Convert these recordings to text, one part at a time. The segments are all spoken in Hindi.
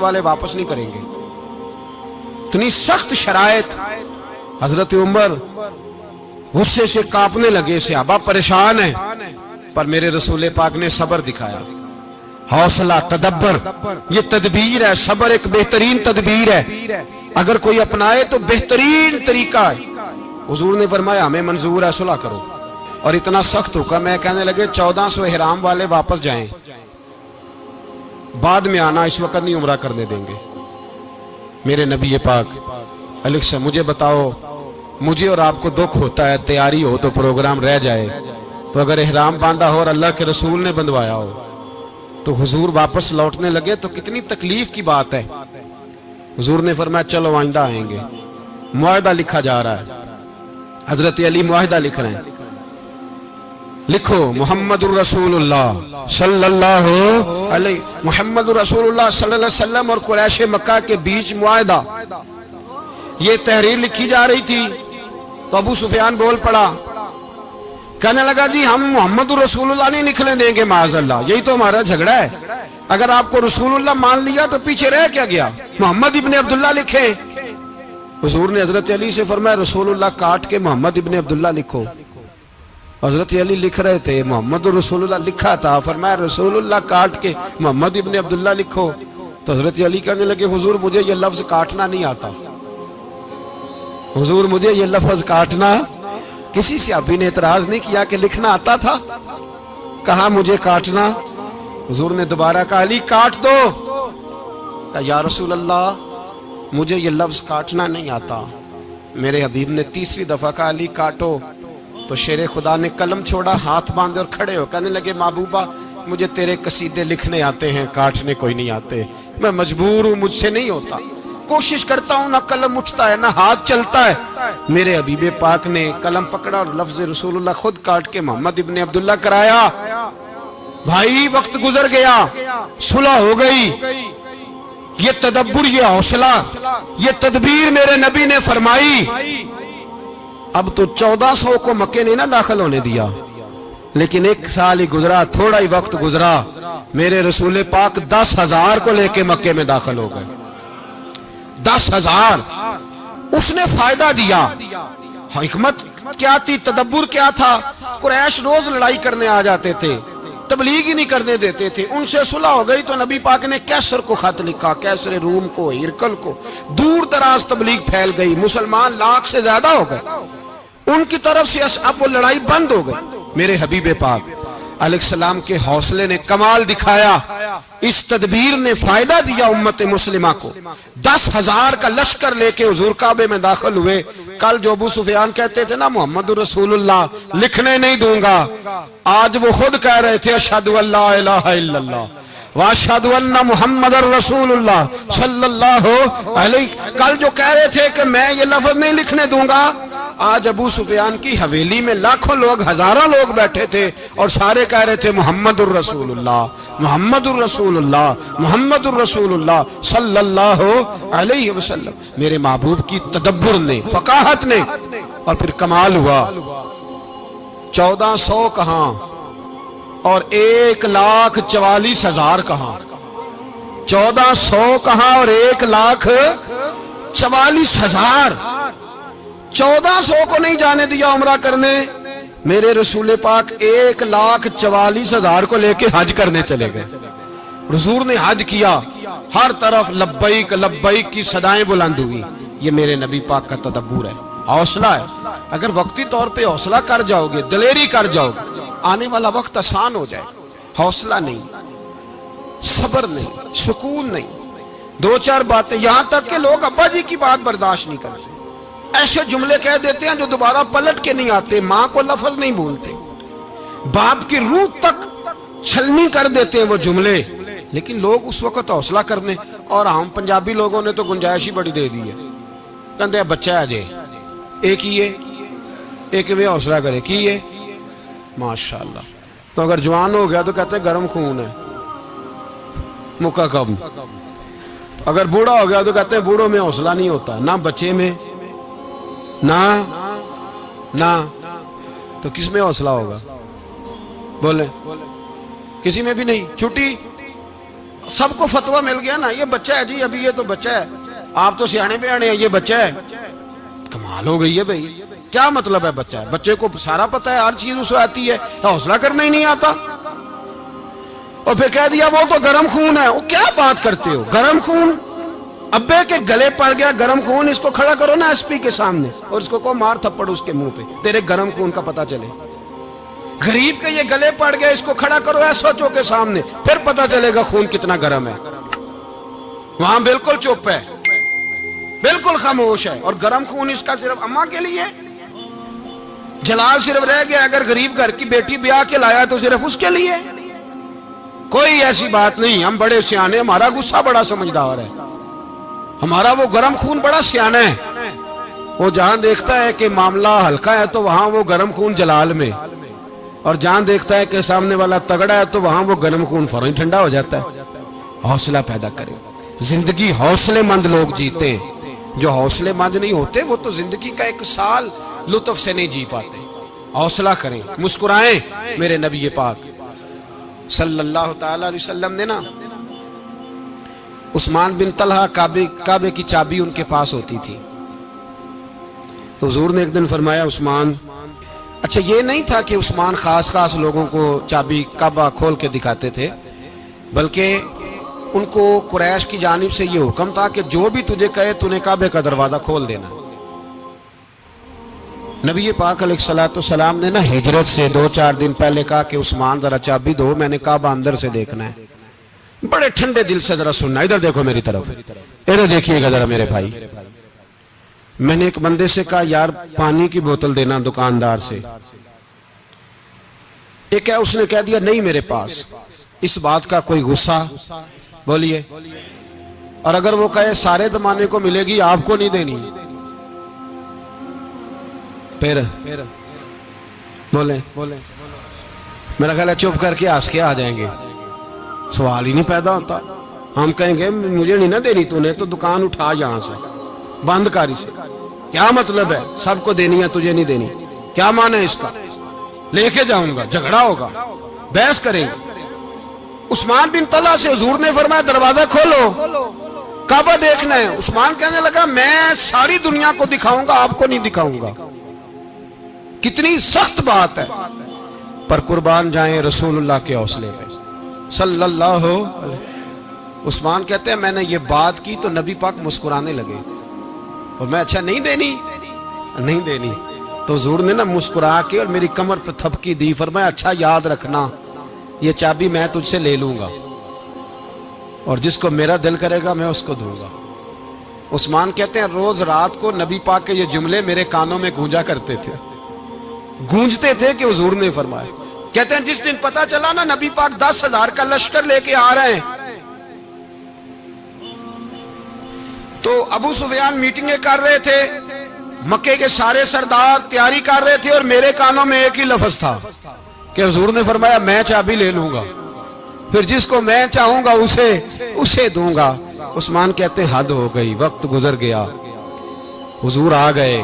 वाले वापस नहीं करेंगे। इतनी सख्त शरायत। हजरत उमर गुस्से से कांपने लगे, सहाबा परेशान है, पर मेरे रसूल पाक ने सब्र दिखाया। हौसला, तदब्बर, ये तदबीर है। सब्र एक बेहतरीन तदबीर है, अगर कोई अपनाए तो बेहतरीन तरीका है। हुजूर ने फरमाया हमें मंजूर है, सुलह करो। और इतना सख्त हुक्म है, कहने लगे 1400 इहराम वाले वापस जाएं, बाद में आना, इस वक्त नहीं उम्रा करने देंगे। मेरे नबी पाक अलैहि, मुझे बताओ, मुझे और आपको दुख होता है, तैयारी हो तो प्रोग्राम रह जाए, तो अगर इहराम बांधा हो और अल्लाह के रसूल ने बंधवाया हो तो हुजूर वापस लौटने लगे तो कितनी तकलीफ की बात है। हुजूर ने फरमाया चलो आइंदा आएंगे। मुआहदा लिखा जा रहा है, हजरत अली मुआहदा लिख रहे हैं। लिखो मुहम्मदुर रसूलुल्लाह सल्लल्लाहु अलैहि, मुहम्मदुर रसूलुल्लाह सल्लल्लाहु अलैहि वसल्लम और कुरैश मक्का के बीच मुआहदा। ये तहरीर लिखी जा रही थी तो अबू सुफियान बोल पड़ा, कहने लगा जी हम मुहम्मदुर रसूलुल्लाह नहीं निकलने देंगे माज़अल्लाह, यही तो हमारा झगड़ा है। अगर आपको रसूलुल्लाह मान लिया तो पीछे रह क्या गया, मोहम्मद इब्ने अब्दुल्लाह लिखे। हुजूर ने हजरत अली से फरमाया रसूलुल्लाह काट के मोहम्मद इब्ने अब्दुल्लाह लिखो। हजरत अली लिख रहे थे, मोहम्मद रसूलुल्लाह लिखा था, फरमाया रसूलुल्लाह काट के मोहम्मद इब्ने अब्दुल्लाह लिखो। तो हजरत अली कहने लगे हुजूर मुझे ये लफ्ज काटना नहीं आता, हुजूर मुझे ये लफ्ज काटना। किसी सहाबी ने एतराज नहीं किया कि लिखना आता था, कहा मुझे काटना। हुजूर ने दोबारा कहा अली काट दो। कहा या रसूल अल्लाह मुझे ये लफ्ज काटना नहीं आता। मेरे हबीब ने तीसरी दफा कहा अली काटो। तो शेरे खुदा ने कलम छोड़ा, हाथ बांधे और खड़े हो कहने लगे महबूबा मुझे तेरे कसीदे लिखने आते हैं, काटने कोई नहीं आते, मैं मजबूर हूं, मुझसे नहीं होता। कोशिश करता हूं, ना कलम उठता है ना हाथ चलता है। मेरे हबीबे पाक ने कलम पकड़ा और लफ्ज रसूलुल्लाह खुद काट के मोहम्मद इब्ने अब्दुल्लाह कराया। भाई वक्त गुजर गया, सुलह हो गई। ये तदब्बुर, ये हौसला, ये तदबीर मेरे नबी ने फरमाई। अब तो 1400 को मक्के ने ना दाखिल होने दिया, लेकिन एक साल ही गुजरा, थोड़ा ही वक्त गुजरा, मेरे रसूल पाक 10,000 को लेके मक्के में दाखिल हो गए। 10,000 उसने फायदा दिया। हिकमत क्या थी, तदब्बुर क्या था। कुरैश रोज लड़ाई करने आ जाते थे, तबलीग ही नहीं करने देते थे। उनसे सुलह हो गई तो नबी पाक ने कैसर को खत लिखा, कैसर रूम को, हिरकल को, दूर दराज तबलीग फैल गई, मुसलमान लाख से ज्यादा हो गए उनकी तरफ से। अब वो लड़ाई बंद हो गई। मेरे हबीबे पाक अलैहिस्सलाम के हौसले ने कमाल दिखाया, इस तदबीर ने फायदा दिया उम्मत मुस्लिमा को। 10,000 का लश्कर लेके हुजूर काबे में दाखिल हुए। कल जो अबू सुफियान कहते थे ना मोहम्मद रसूलुल्लाह लिखने नहीं दूंगा, आज वो खुद कह रहे थे अशहदु अल्ला इलाहा इल्लल्लाह व अशहदु अन्ना मुहम्मदर रसूलुल्लाह सल्लल्लाहु अलैहि। कल जो कह रहे थे कि मैं ये लफ्ज नहीं लिखने दूंगा, आज अबू सुफियान की हवेली में लाखों लोग, हजारों लोग बैठे थे और सारे कह रहे थे मुहम्मदुर रसूलुल्लाह, मुहम्मदुर रसूलुल्लाह, मुहम्मदुर रसूलुल्लाह सल्लल्लाहु अलैहि वसल्लम। मेरे महबूब की तदब्बुर ने, फकाहत ने, और फिर कमाल हुआ। 1400 कहां और 1,44,000 कहां, 1400 कहां और 1,44,000। 1400 को नहीं जाने दिया उम्रा करने। मेरे रसूल पाक 1,44,000 को लेके हज करने चले गए। हुजूर ने हज किया, हर तरफ लब्बैक लब्बैक की सदाएं बुलंद हुई। ये मेरे नबी पाक का तदब्बुर है, हौसला है। अगर वक्ती तौर पे हौसला कर जाओगे, दलेरी कर जाओगे, आने वाला वक्त आसान हो जाए। हौसला नहीं, सब्र नहीं, सुकून नहीं, दो चार बातें, यहां तक के लोग अब्बा जी की बात बर्दाश्त नहीं करते, ऐसे जुमले कह देते हैं जो दोबारा पलट के नहीं आते, माँ को लफ्ज नहीं बोलते, बाप की रूह तक छलनी कर देते हैं वो जुमले। लेकिन लोग उस वक्त हौसला करने, और हम पंजाबी लोगों ने तो गुंजाइश ही बड़ी दे दी है, कहते हैं बच्चा है जे एक ही है, एक वे हौसला करे की है माशाल्लाह। तो अगर जवान हो गया तो कहते हैं गर्म खून है, मुका कब। अगर बूढ़ा हो गया तो कहते हैं बूढ़ों में हौसला नहीं होता, ना बच्चे में ना ना, तो किस में हौसला होगा? बोले किसी में भी नहीं। छुट्टी सबको फतवा मिल गया ना, ये बच्चा है जी, अभी ये तो बच्चा है, आप तो सियाने बियाने हैं, ये बच्चा है। कमाल हो गई है भाई, क्या मतलब है बच्चा है? बच्चे को सारा पता है, हर चीज उसे आती है, हौसला करना ही नहीं आता। और फिर कह दिया वो तो गर्म खून है। वो क्या बात करते हो, गर्म खून? अब्बे के गले पड़ गया गर्म खून, इसको खड़ा करो ना एसपी के सामने और इसको को मार थप्पड़ उसके मुंह पे, तेरे गर्म खून का पता चले। गरीब के ये गले पड़ गया, इसको खड़ा करो एसओचओ के सामने, फिर पता चलेगा खून कितना गर्म है। वहां बिल्कुल चुप है, बिल्कुल खामोश है। और गर्म खून इसका सिर्फ अम्मा के लिए, जलाल सिर्फ रह गया अगर गरीब घर की बेटी ब्याह के लाया तो सिर्फ उसके लिए। कोई ऐसी बात नहीं, हम बड़े सियाने, हमारा गुस्सा बड़ा समझदार है, हमारा वो गर्म खून बड़ा सियाना है। वो जहां देखता है कि मामला हल्का है तो वहां वो गर्म खून जलाल में, और जहां देखता है कि सामने वाला तगड़ा है तो वहां वो गर्म खून फौरन ठंडा हो जाता है। हौसला पैदा करें, जिंदगी हौसलेमंद लोग जीते हैं, जो हौसलेमंद नहीं होते वो तो जिंदगी का एक साल लुत्फ से नहीं जी पाते। हौसला करें, मुस्कुराएं। मेरे नबी पाक सल्लल्लाहु ताला अलैहि वसल्लम ने ना, उस्मान बिन तलहा काबे की चाबी उनके पास होती थी, तो हुजूर ने एक दिन फरमाया उस्मान, अच्छा ये नहीं था कि उस्मान खास खास लोगों को चाबी काबा खोल के दिखाते थे, बल्कि उनको कुरैश की जानिब से ये हुक्म था कि जो भी तुझे कहे तूने काबे का दरवाजा खोल देना। नबी पाक अलैहिस्सलाम ने ना हिजरत से 2-4 दिन पहले कहा कि उस्मान जरा चाबी दो, मैंने काबा अंदर से देखना है। बड़े ठंडे दिल से जरा सुनना, इधर देखो मेरी तरफ, इधर देखिएगा जरा मेरे भाई। मैंने एक बंदे से कहा यार पानी की बोतल देना दुकानदार से, एक है उसने कह दिया नहीं मेरे पास। इस बात का कोई गुस्सा? बोलिए। और अगर वो कहे सारे जमाने को मिलेगी आपको नहीं देनी, फिर बोले मेरा ख्याल है चुप करके हंस के आ जाएंगे, सवाल ही नहीं पैदा होता। हम कहेंगे मुझे नहीं ना देनी तूने, तो दुकान उठा यहां से, बंद कर इसे। क्या मतलब है सबको देनी है तुझे नहीं देनी? क्या माने इसका? लेके जाऊंगा, झगड़ा होगा, बहस करेंगे। उस्मान बिन तलहा से हुजूर ने फरमाया दरवाजा खोलो, काबा देखना है। उस्मान कहने लगा मैं सारी दुनिया को दिखाऊंगा, आपको नहीं दिखाऊंगा। कितनी सख्त बात है, पर कुर्बान जाएं रसूलुल्लाह के हौसले पे सल्लल्लाहु अलैहि। उस्मान कहते हैं मैंने ये बात की तो नबी पाक मुस्कुराने लगे, और मैं अच्छा नहीं देनी, नहीं देनी। तो हुजूर ने ना मुस्कुरा के और मेरी कमर पर थपकी दी, फरमाया अच्छा याद रखना ये चाबी मैं तुझसे ले लूंगा, और जिसको मेरा दिल करेगा मैं उसको दूंगा। उस्मान कहते हैं रोज रात को नबी पाक के ये जुमले मेरे कानों में गूंजा करते थे, गूंजते थे कि हुजूर ने फरमाया। कहते हैं जिस दिन पता चला ना नबी पाक 10,000 का लश्कर लेके आ रहे हैं, तो अबू सुफियान मीटिंगें कर रहे थे, मक्के के सारे सरदार तैयारी कर रहे थे, और मेरे कानों में एक ही लफ्ज था कि हुजूर ने फरमाया मैं चाबी ले लूंगा, फिर जिसको मैं चाहूंगा उसे दूंगा। उस्मान कहते हद हो गई, वक्त गुजर गया, हुजूर आ गए,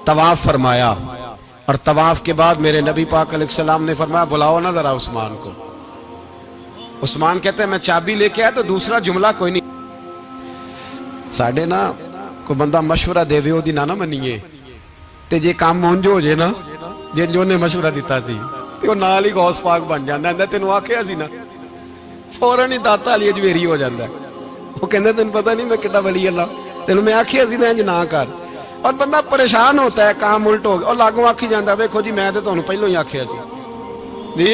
तवाफ फरमाया, और तवाफ के बाद मेरे नबी पाक अलैहिस्सलाम ने फरमाया बुलाओ ना जरा उस्मान को। उस्मान कहते हैं मैं चाबी लेके आया तो दूसरा जुमला कोई नहीं। साढ़े ना कोई बंदा मशवरा देवे ओदी ना मनीए, ते जे काम मुंज हो जाए ना, जे जो ने मशवरा दिता सी ते वो नाल ही गौस पाक बन जांदा है। तेनू आखिया सी ना, फौरन ही दाता वाली अजमेरी हो जाता है। वो कहंदे तेन पता नहीं मैं किड्डा वली अल्लाह, तेनू मैं आखिया सी मैं इंज ना कर। और बंदा परेशान होता है, काम उल्ट हो गया, और लागों आखी जाता वेखो जी मैं तो तुहानू पहलों ही आखिया सी जी।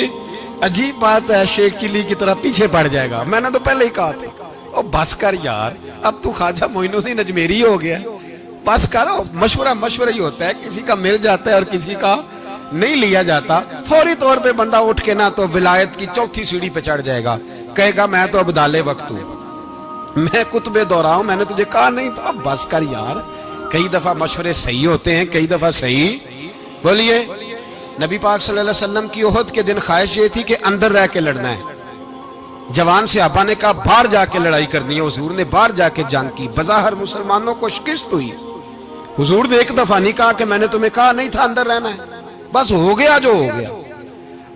अजीब बात है, शेख चिल्ली की तरह पीछे पड़ जाएगा, मैंने तो पहले ही कहा था। ओ बस कर यार, अब तू ख्वाजा मोइनुद्दीन अजमेरी हो गया, बस कर। मशवरा ही होता है, किसी का मिल जाता है और किसी का नहीं लिया जाता। फौरी तौर पे बंदा उठ के ना तो विलायत की चौथी सीढ़ी पे चढ़ जाएगा, कहेगा मैं तो अब्दाले वक्त हूं, मैं कुतबे दौरा हूं, मैंने तुझे कहा नहीं था। अब बस कर यार, कई दफा मशवरे सही होते हैं, कई दफा सही। बोलिए। नबी पाक सल्लल्लाहु अलैहि वसल्लम की ओहद के दिन ख्वाहिश ये थी कि अंदर रह के लड़ना है। जवान सहाबा ने कहा बाहर जाके लड़ाई करनी है, हुजूर ने बाहर जाके जंग की, बज़ाहिर मुसलमानों को शिकस्त हुई। हुजूर ने एक दफा नहीं कहा कि मैंने तुम्हें कहा नहीं था अंदर रहना है, बस हो गया जो हो गया।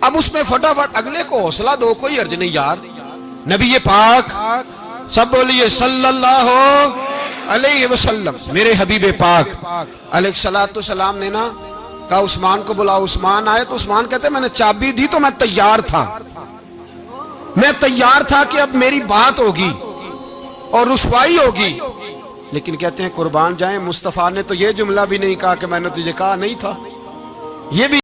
अब उसमें फटाफट अगले को हौसला दो, कोई अर्ज नहीं यार, नबी पाक, सब बोलिए सल्लल्लाहु अलैहि वसल्लम। मेरे हबीब पाक अलैहिस्सलातु सलाम ने ना कहा उस्मान को बुलाओ। उस्मान आए तो उस्मान कहते मैंने चाबी दी तो मैं तैयार था, मैं तैयार था कि अब मेरी बात होगी और रुसवाई होगी। लेकिन कहते हैं कुर्बान जाए, मुस्तफा ने तो ये जुमला भी नहीं कहा कि मैंने तुझे कहा नहीं था। ये भी